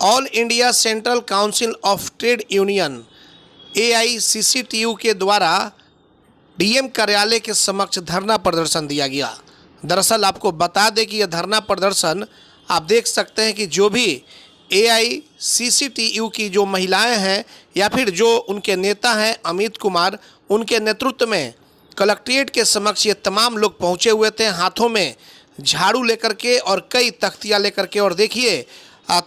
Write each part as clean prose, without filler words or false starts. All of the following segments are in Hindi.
All India central council of trade union AICCTU के द्वारा DM कार्यालय के समक्ष धरना प्रदर्शन दिया गया। दरअसल आपको बता दें कि यह धरना प्रदर्शन आप देख सकते हैं कि जो भी AICCTU की जो महिलाएं हैं या फिर जो उनके नेता हैं अमित कुमार, उनके नेतृत्व में कलेक्ट्रेट के समक्ष ये तमाम लोग पहुंचे हुए थे, हाथों में झाड़ू लेकर के और कई तख्तियां लेकर के। और देखिए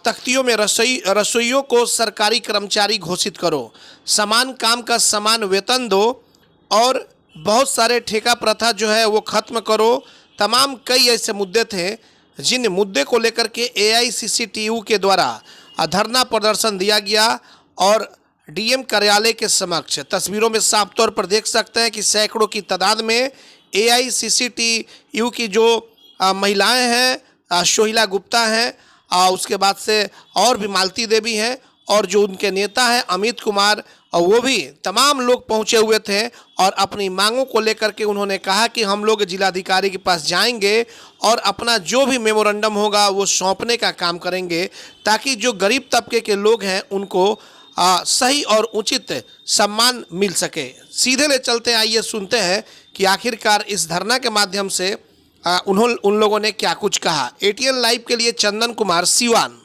तख्तियों में रसोइयों को सरकारी कर्मचारी घोषित करो, समान काम का समान वेतन दो और बहुत सारे ठेका प्रथा जो है वो ख़त्म करो। तमाम कई ऐसे मुद्दे थे जिन मुद्दे को लेकर के AICCTU के द्वारा धरना प्रदर्शन दिया गया और DM कार्यालय के समक्ष तस्वीरों में साफ तौर पर देख सकते हैं कि सैकड़ों की तादाद में AICCTU की जो महिलाएं हैं, सोहिला गुप्ता हैं, उसके बाद से और भी मालती देवी हैं और जो उनके नेता हैं अमित कुमार, और वो भी तमाम लोग पहुंचे हुए थे और अपनी मांगों को लेकर के उन्होंने कहा कि हम लोग जिलाधिकारी के पास जाएंगे और अपना जो भी मेमोरेंडम होगा वो सौंपने का काम करेंगे ताकि जो गरीब तबके के लोग हैं उनको सही और उचित सम्मान मिल सके। सीधे ले चलते हैं, आइए सुनते हैं कि आखिरकार इस धरना के माध्यम से उन लोगों ने क्या कुछ कहा। ATN लाइव के लिए चंदन कुमार, सिवान।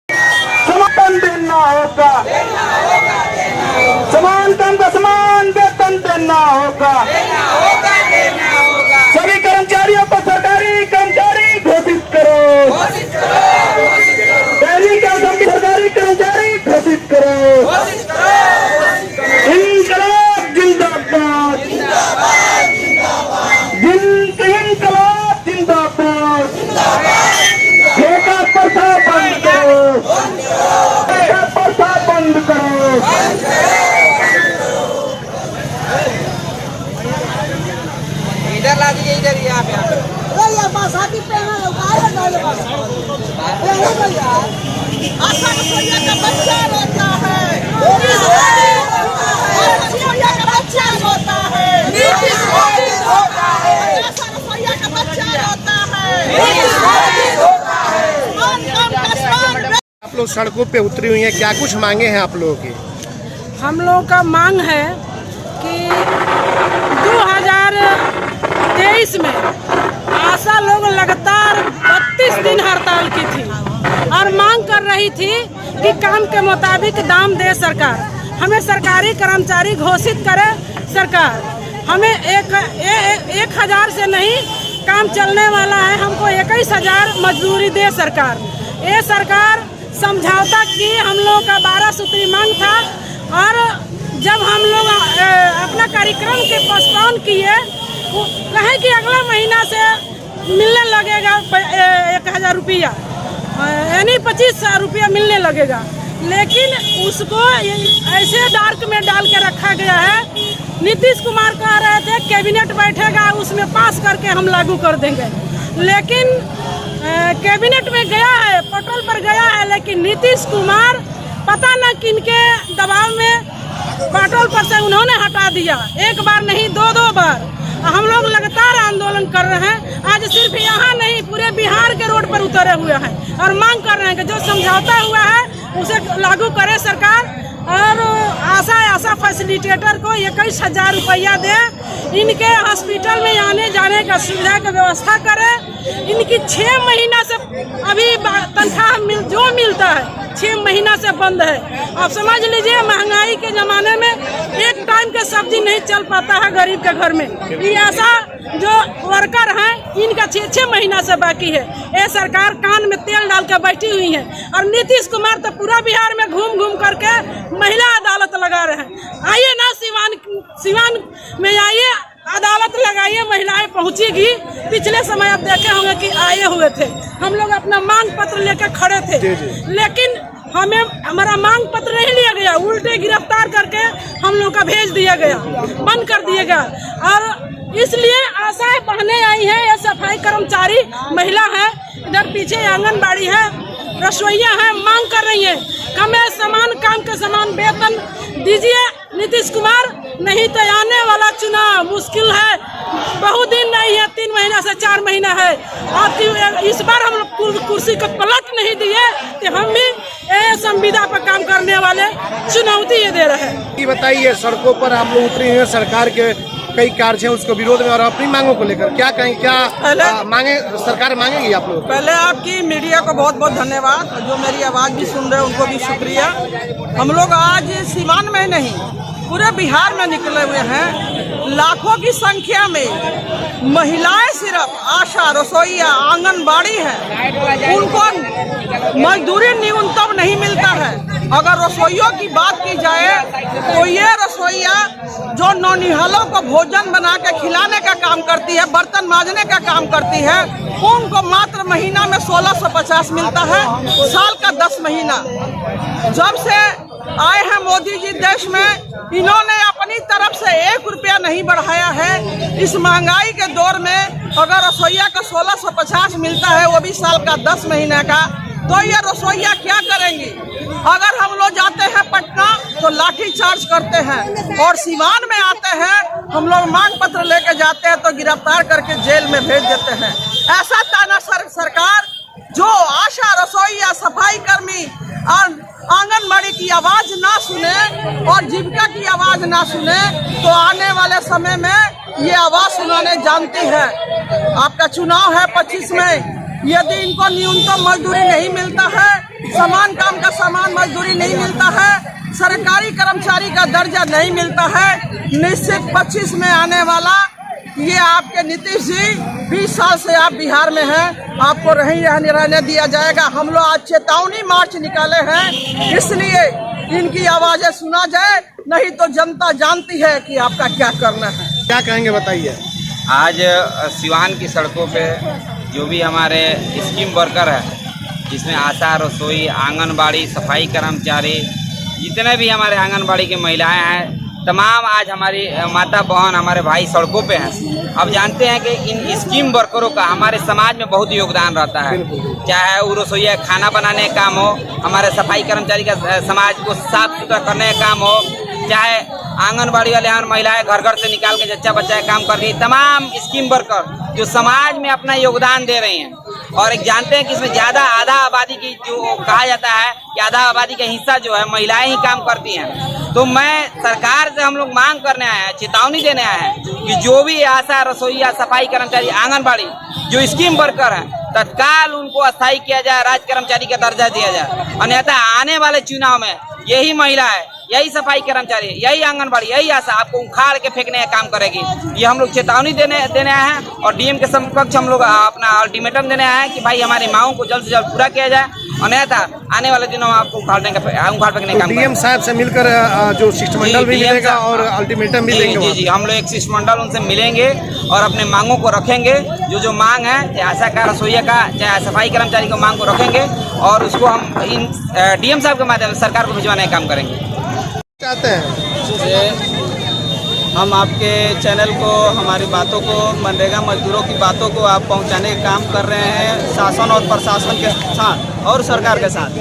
समान देना होगा, समान काम का समान वेतन देना होगा, सभी कर्मचारियों को सरकारी कर्मचारी घोषित करो, दैनिक सरकारी कर्मचारी घोषित करो। इनकलाब जिंदाबाद, इनकलाब जिंदाबाद, ठेका प्रथा बंद करो, ठेका प्रथा बंद करो। इधर ला दीजिए, इधर ही आप शादी पे रसोइया का बच्चा रोता है, रसोइया का बच्चा रोता है, रसोइया का बच्चा रोता है। आप लोग सड़कों पे उतरी हुई हैं, क्या कुछ मांगे हैं आप लोगों की? हम लोगों का मांग है कि 2023 में आशा लोग लगातार 32 दिन हड़ताल की थी और मांग कर रही थी कि काम के मुताबिक दाम दे सरकार, हमें सरकारी कर्मचारी घोषित करे सरकार, हमें 1,000 से नहीं काम चलने वाला है, हमको 21,000 मजदूरी दे सरकार। ये सरकार समझौता की हम लोगों का 12 सूत्री मांग था और जब हम लोग अपना कार्यक्रम के पोस्टपोन किए, कहे कि अगला महीना से मिलने लगेगा 1,000 रुपया, यानी 25 रुपया मिलने लगेगा, लेकिन उसको ऐसे डार्क में डाल के रखा गया है। नीतीश कुमार कह रहे थे कैबिनेट बैठेगा उसमें पास करके हम लागू कर देंगे, लेकिन कैबिनेट में गया है, पोर्टल पर गया है, लेकिन नीतीश कुमार पता न किनके दबाव में पोर्टल पर से उन्होंने हटा दिया। एक बार नहीं, दो बार। हम लोग लगातार आंदोलन कर रहे हैं, आज सिर्फ यहाँ नहीं पूरे बिहार के रोड पर उतरे हुए हैं और मांग कर रहे हैं कि जो समझौता हुआ है उसे लागू करे सरकार और आशा फैसिलिटेटर को 21,000 रुपया दे, इनके हॉस्पिटल में आने जाने का सुविधा की व्यवस्था करे। इनकी 6 महीना से अभी तनख्वाह जो मिलता है 6 महीना से बंद है। आप समझ लीजिए महंगाई के ज़माने में एक टाइम का सब्जी नहीं चल पाता है गरीब के घर में। ये ऐसा जो वर्कर हैं इनका 6 महीना से बाकी है। ये सरकार कान में तेल डाल कर बैठी हुई है और नीतीश कुमार तो पूरा बिहार में घूम करके महिला अदालत लगा रहे हैं। आइए ना सिवान में आइए, अदालत लगाइए, महिलाएं पहुंचेगी। पिछले समय आप देखे होंगे कि आए हुए थे, हम लोग अपना मांग पत्र लेकर खड़े थे, लेकिन हमारा मांग पत्र नहीं लिया गया, उल्टे गिरफ्तार करके हम लोग का भेज दिया गया, बंद कर दिया गया। और इसलिए आशाएं बहने आई हैं, ये सफाई कर्मचारी महिला है, इधर पीछे आंगनबाड़ी है, रसोइया है, मांग कर रही है हमें समान काम के समान वेतन दीजिए नीतीश कुमार, नहीं तो आने वाला चुनाव मुश्किल है, बहुत दिन नहीं है, 3 महीना से 4 महीना है। और इस बार हम लोग कुर्सी को पलट नहीं दिए तो हम भी संविदा पर काम करने वाले चुनौती ये दे रहे हैं। ये बताइए, सड़कों पर आप लोग उतरे हैं, सरकार के कई कार्य हैं उसके विरोध में और अपनी मांगों को लेकर क्या कहें, क्या मांगे सरकार मांगेगी आप लोग? पहले आपकी मीडिया को बहुत बहुत धन्यवाद, जो मेरी आवाज़ भी सुन रहे हैं उनको भी शुक्रिया। हम लोग आज सीवान में नहीं पूरे बिहार में निकले हुए हैं। लाखों की संख्या में महिलाएं सिर्फ आशा, रसोईया, आंगनबाड़ी है, उनको मजदूरी न्यूनतम नहीं मिलता है। अगर रसोइयों की बात की जाए तो ये रसोईया जो नौनिहालों को भोजन बना के खिलाने का काम करती है, बर्तन मांजने का काम करती है, उनको मात्र महीना में 1650 मिलता है, साल का 10 महीना। जब से आए हैं मोदी जी देश में, इन्होंने अपनी तरफ से 1 रुपया नहीं बढ़ाया है। इस महंगाई के दौर में अगर रसोईया का 1650 मिलता है, वो भी साल का 10 महीने का, तो ये रसोईया क्या करेंगी? अगर हम लोग जाते हैं पटना तो लाठी चार्ज करते हैं, और सिवान में आते हैं हम लोग मांग पत्र लेके जाते हैं तो गिरफ्तार करके जेल में भेज देते हैं। ऐसा ताना सरकार जो आशा, रसोईया, सफाई कर्मी और आंगनबाड़ी की आवाज ना सुने और जीविका की आवाज ना सुने, तो आने वाले समय में ये आवाज सुनाने जानती है। आपका चुनाव है 25 में, यदि इनको न्यूनतम मजदूरी नहीं मिलता है, समान काम का समान मजदूरी नहीं मिलता है, सरकारी कर्मचारी का दर्जा नहीं मिलता है, निश्चित 25 में आने वाला ये आपके नीतीश जी 20 साल से आप बिहार में हैं, आपको रहने दिया जाएगा। हम लोग आज चेतावनी मार्च निकाले हैं, इसलिए इनकी आवाजें सुना जाए, नहीं तो जनता जानती है कि आपका क्या करना है। क्या कहेंगे बताइए? आज सिवान की सड़कों पे जो भी हमारे स्कीम वर्कर है, जिसमें आशा, रसोई, आंगनबाड़ी, सफाई कर्मचारी, जितने भी हमारे आंगनबाड़ी की महिलाएं हैं, तमाम आज हमारी माता बहन, हमारे भाई सड़कों पे हैं। अब जानते हैं कि इन स्कीम वर्करों का हमारे समाज में बहुत योगदान रहता है, चाहे वो रसोईया खाना बनाने का काम हो, हमारे सफाई कर्मचारी का समाज को साफ सुथरा करने का काम हो, चाहे आंगनबाड़ी वाले और महिलाएं घर घर से निकाल के जच्चा बच्चा काम कर रही, तमाम स्कीम वर्कर जो समाज में अपना योगदान दे रही हैं। और एक जानते हैं कि इसमें ज़्यादा आधा आबादी की जो कहा जाता है कि आधा आबादी का हिस्सा जो है महिलाएं ही काम करती हैं। तो मैं सरकार से हम लोग मांग करने आए हैं, चेतावनी देने आए हैं कि जो भी आशा, रसोईया, सफाई कर्मचारी, आंगनबाड़ी जो स्कीम वर्कर हैं, तत्काल उनको अस्थायी किया जाए, राज्य कर्मचारी का दर्जा दिया जाए। अन्यथा आने वाले चुनाव में यही महिलाएं, यही सफाई कर्मचारी, यही आंगनबाड़ी, यही आशा आपको उखाड़ के फेंकने का काम करेगी। ये हम लोग चेतावनी देने आए हैं और डीएम के समकक्ष हम लोग अपना अल्टीमेटम देने आए हैं कि भाई हमारी मांगों को जल्द से जल्द पूरा किया जाए, अन्यथा आने वाले दिनों में आपको उखाड़ फेंकने का काम। डीएम साहब से मिलकर जो शिष्टमंडल भी मिलेगा और अल्टीमेटम भी देंगे। जी, हम लोग एक शिष्टमंडल उनसे मिलेंगे और अपने मांगों को रखेंगे। जो मांग है, चाहे आशा का, रसोईया का, चाहे सफाई कर्मचारी को मांग को रखेंगे और उसको हम इन डीएम साहब के माध्यम से सरकार को भिजवाने का काम करेंगे। चाहते हैं हम आपके चैनल को, हमारी बातों को, मनरेगा मजदूरों की बातों को आप पहुंचाने का काम कर रहे हैं शासन और प्रशासन के साथ और सरकार के साथ।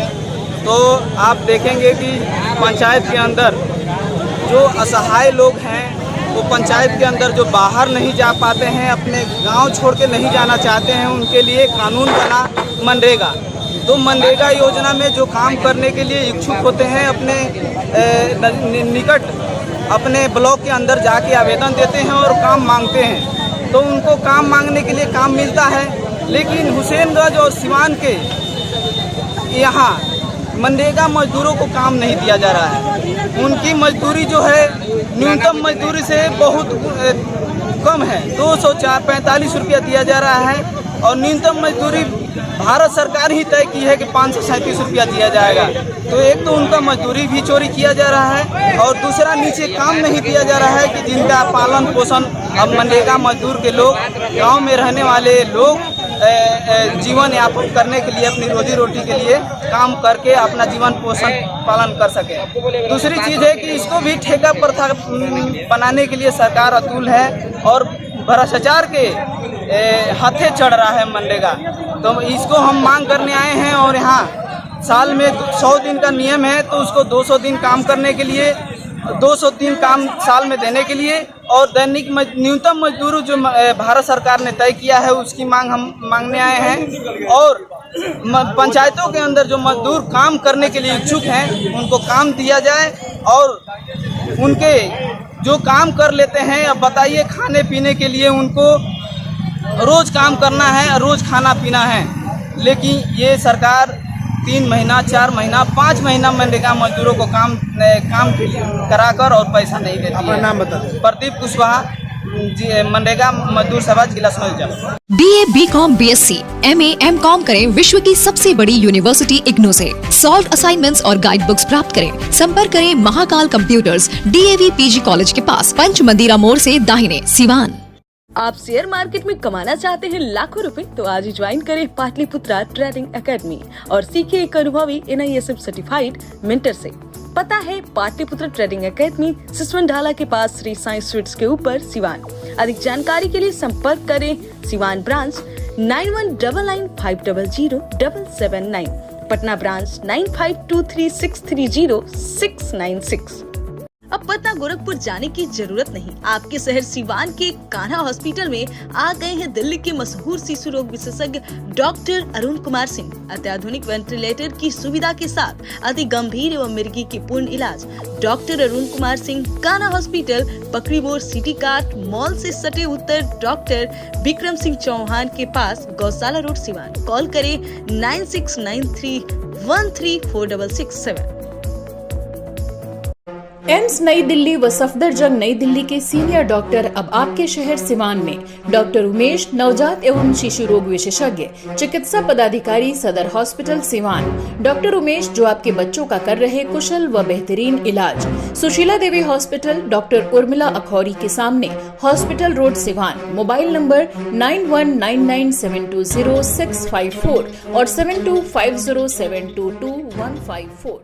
तो आप देखेंगे कि पंचायत के अंदर जो असहाय लोग हैं, वो पंचायत के अंदर जो बाहर नहीं जा पाते हैं, अपने गांव छोड़ के नहीं जाना चाहते हैं, उनके लिए कानून बना मनरेगा। तो मनरेगा योजना में जो काम करने के लिए इच्छुक होते हैं, अपने निकट अपने ब्लॉक के अंदर जाके आवेदन देते हैं और काम मांगते हैं, तो उनको काम मांगने के लिए काम मिलता है। लेकिन हुसैनगंज और सिवान के यहाँ मनरेगा मजदूरों को काम नहीं दिया जा रहा है। उनकी मजदूरी जो है न्यूनतम मजदूरी से बहुत कम है, 245 रुपया दिया जा रहा है, और न्यूनतम मजदूरी भारत सरकार ही तय की है कि 537 रुपया दिया जाएगा। तो एक तो उनका मजदूरी भी चोरी किया जा रहा है, और दूसरा नीचे काम नहीं दिया जा रहा है कि जिनका पालन पोषण अब मनरेगा मजदूर के लोग, गांव में रहने वाले लोग जीवन यापन करने के लिए, अपनी रोजी रोटी के लिए काम करके अपना जीवन पोषण पालन कर सके। दूसरी चीज़ है कि इसको भी ठेका प्रथा बनाने के लिए सरकार अतुल है और भ्रष्टाचार के हाथे चढ़ रहा है मनरेगा। तो इसको हम मांग करने आए हैं, और यहाँ साल में 100 दिन का नियम है, तो उसको 200 दिन काम करने के लिए, 200 दिन काम साल में देने के लिए, और दैनिक न्यूनतम मजदूरी जो भारत सरकार ने तय किया है उसकी मांग हम मांगने आए हैं। और पंचायतों के अंदर जो मजदूर काम करने के लिए इच्छुक हैं उनको काम दिया जाए और उनके जो काम कर लेते हैं, अब बताइए खाने पीने के लिए उनको रोज़ काम करना है, रोज़ खाना पीना है, लेकिन ये सरकार 3 महीना 4 महीना 5 महीना मनरेगा मजदूरों को काम के लिए कराकर और पैसा नहीं देती है। नाम बता दें। प्रदीप कुशवाहा जी, मनरेगा मजदूर सभा जिला Sonbhadra. BA, BCom, BSc, MA, MCom करें विश्व की सबसे बड़ी यूनिवर्सिटी इग्नू से। सॉल्व असाइनमेंट्स और गाइड बुक्स प्राप्त करें। संपर्क करें Mahakal computers, DAV PG college के पास, पंच मंदिरा मोड़ से दाहिने, सिवान। आप शेयर मार्केट में कमाना चाहते हैं लाखों रुपए, तो आज ही ज्वाइन करें पाटलिपुत्रा ट्रेडिंग एकेडमी और सीखिए एक अनुभवी NISF सर्टिफाइड मेंटर से। पता है पाटलिपुत्रा ट्रेडिंग एकेडमी, सिसवन ढाला के पास श्री साई स्वीट्स के ऊपर, सिवान। अधिक जानकारी के लिए संपर्क करें सिवान ब्रांच 9199500779, पटना ब्रांच 9523630696। अब पटना गोरखपुर जाने की जरूरत नहीं। आपके शहर सिवान के कान्हा हॉस्पिटल में आ गए हैं दिल्ली के मशहूर शिशु रोग विशेषज्ञ डॉक्टर अरुण कुमार सिंह। अत्याधुनिक वेंटिलेटर की सुविधा के साथ अति गंभीर एवं मिर्गी की पूर्ण इलाज। डॉक्टर अरुण कुमार सिंह, कान्हा हॉस्पिटल, पकड़ी मोड़, सिटी कार्ट मॉल से सटे उत्तर डॉक्टर विक्रम सिंह चौहान के पास, गौशाला रोड, सिवान। कॉल करें 9693134667। एम्स नई दिल्ली व सफदरजंग नई दिल्ली के सीनियर डॉक्टर अब आपके शहर सिवान में। डॉक्टर उमेश, नवजात एवं शिशु रोग विशेषज्ञ, चिकित्सा पदाधिकारी, सदर हॉस्पिटल, सिवान। डॉक्टर उमेश जो आपके बच्चों का कर रहे कुशल व बेहतरीन इलाज। सुशीला देवी हॉस्पिटल, डॉक्टर उर्मिला अखौरी के सामने, hospital road, Siwan. Mobile number 9199720654 और 7250722154।